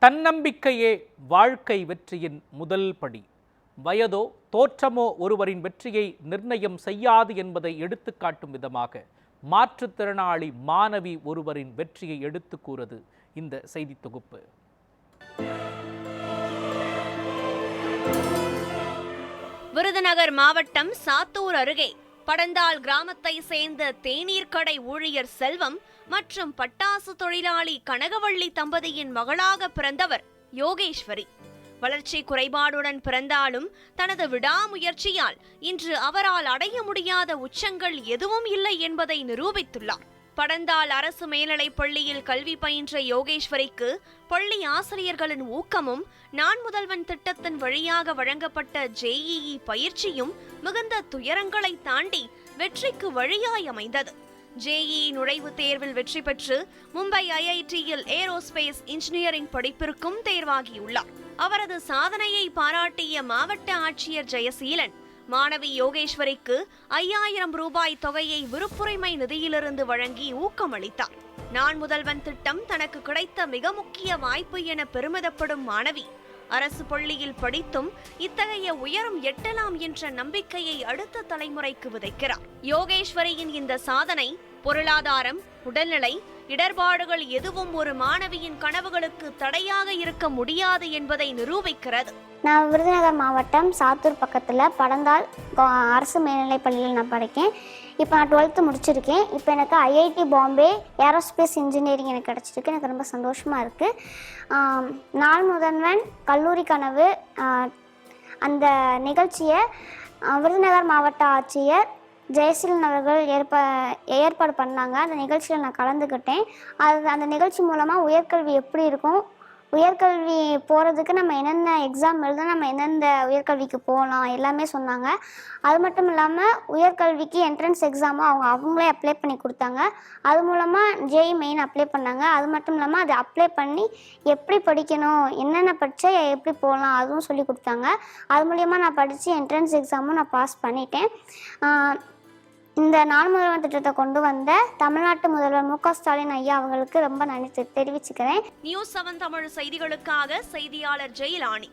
தன்னம்பிக்கையே வாழ்க்கை வெற்றியின் முதல் படி. வயதோ தோற்றமோ ஒருவரின் வெற்றியை நிர்ணயம் செய்யாது என்பதை எடுத்துக்காட்டும் விதமாக மாற்றுத்திறனாளி மாணவி ஒருவரின் வெற்றியை எடுத்து கூறுவது இந்த செய்தி தொகுப்பு. விருதுநகர் மாவட்டம் சாத்தூர் அருகே படந்தால் கிராமத்தை சேர்ந்த தேநீர் கடை ஊழியர் செல்வம் மற்றும் பட்டாசு தொழிலாளி கனகவள்ளி தம்பதியின் மகளாக பிறந்தவர் யோகேஸ்வரி. வளர்ச்சி குறைபாடுடன் பிறந்தாலும் தனது விடாமுயற்சியால் இன்று அவரால் அடைய முடியாத உச்சங்கள் எதுவும் இல்லை என்பதை நிரூபித்துள்ளார். படந்தால் அரசு மேல்நிலைப் பள்ளியில் கல்வி பயின்ற யோகேஸ்வரிக்கு பள்ளி ஆசிரியர்களின் ஊக்கமும் நான் முதல்வன் திட்டத்தின் வழியாக வழங்கப்பட்ட JEE பயிற்சியும் மிகுந்த துயரங்களை தாண்டி வெற்றிக்கு வழியாய் அமைந்தது. JEE நுழைவுத் தேர்வில் வெற்றி பெற்று மும்பை IITயில் ஏரோஸ்பேஸ் இன்ஜினியரிங் படிப்பிற்கும் தேர்வாகியுள்ளார். அவரது சாதனையை பாராட்டிய மாவட்ட ஆட்சியர் ஜெயசீலன் மாணவி யோகேஸ்வரிக்கு 5000 ரூபாய் தொகையை விருப்புரிமை நிதியிலிருந்து வழங்கி ஊக்கமளித்தார். நான் முதல்வன் திட்டம் தனக்கு கிடைத்த மிக முக்கிய வாய்ப்பு என பெருமிதப்படும் மாணவி அரசு பள்ளியில் படித்தும் இத்தகைய உயரம் எட்டலாம் என்ற நம்பிக்கையை அடுத்த தலைமுறைக்கு விதைக்கிறார். யோகேஸ்வரியின் இந்த சாதனை பொருளாதாரம், உடல்நிலை, இடர்பாடுகள் எதுவும் ஒரு மாணவியின் கனவுகளுக்கு தடையாக இருக்க முடியாது என்பதை நிரூபிக்கிறது. நான் விருதுநகர் மாவட்டம் சாத்தூர் பக்கத்தில் படந்தால் அரசு மேல்நிலைப் பள்ளியில் நான் படிக்கேன். இப்போ நான் 12th முடிச்சிருக்கேன். இப்போ எனக்கு IIT பாம்பே ஏரோஸ்பேஸ் இன்ஜினியரிங் எனக்கு கிடச்சிருக்கு. எனக்கு ரொம்ப சந்தோஷமாக இருக்குது. நான் முதல்வன் கல்லூரி கனவு அந்த நிகழ்ச்சியை விருதுநகர் மாவட்ட ஆட்சியர் ஜெயசீலன் அவர்கள் ஏற்பாடு பண்ணாங்க. அந்த நிகழ்ச்சியில் நான் கலந்துக்கிட்டேன். அந்த நிகழ்ச்சி மூலமாக உயர்கல்வி எப்படி இருக்கும், உயர்கல்வி போகிறதுக்கு நம்ம என்னென்ன எக்ஸாம் எழுதணும், நம்ம எந்தெந்த உயர்கல்விக்கு போகலாம் எல்லாமே சொன்னாங்க. அது மட்டும் இல்லாமல் உயர்கல்விக்கு என்ட்ரன்ஸ் எக்ஸாமும் அவங்களே அப்ளை பண்ணி கொடுத்தாங்க. அது மூலமாக JEE மெயின் அப்ளை பண்ணாங்க. அது மட்டும் இல்லாமல் அதை அப்ளை பண்ணி எப்படி படிக்கணும், என்னென்ன படித்தா எப்படி போகலாம் அதுவும் சொல்லி கொடுத்தாங்க. அது மூலயமா நான் படித்து என்ட்ரன்ஸ் எக்ஸாமும் நான் பாஸ் பண்ணிட்டேன். இந்த நான் முதல்வன் திட்டத்தை கொண்டு வந்த தமிழ்நாட்டு முதல்வர் MK ஸ்டாலின் ஐயா அவங்களுக்கு ரொம்ப நன்றி தெரிவிச்சுக்கிறேன். News 7 தமிழ் செய்திகளுக்காக செய்தியாளர் ஜெயலானி.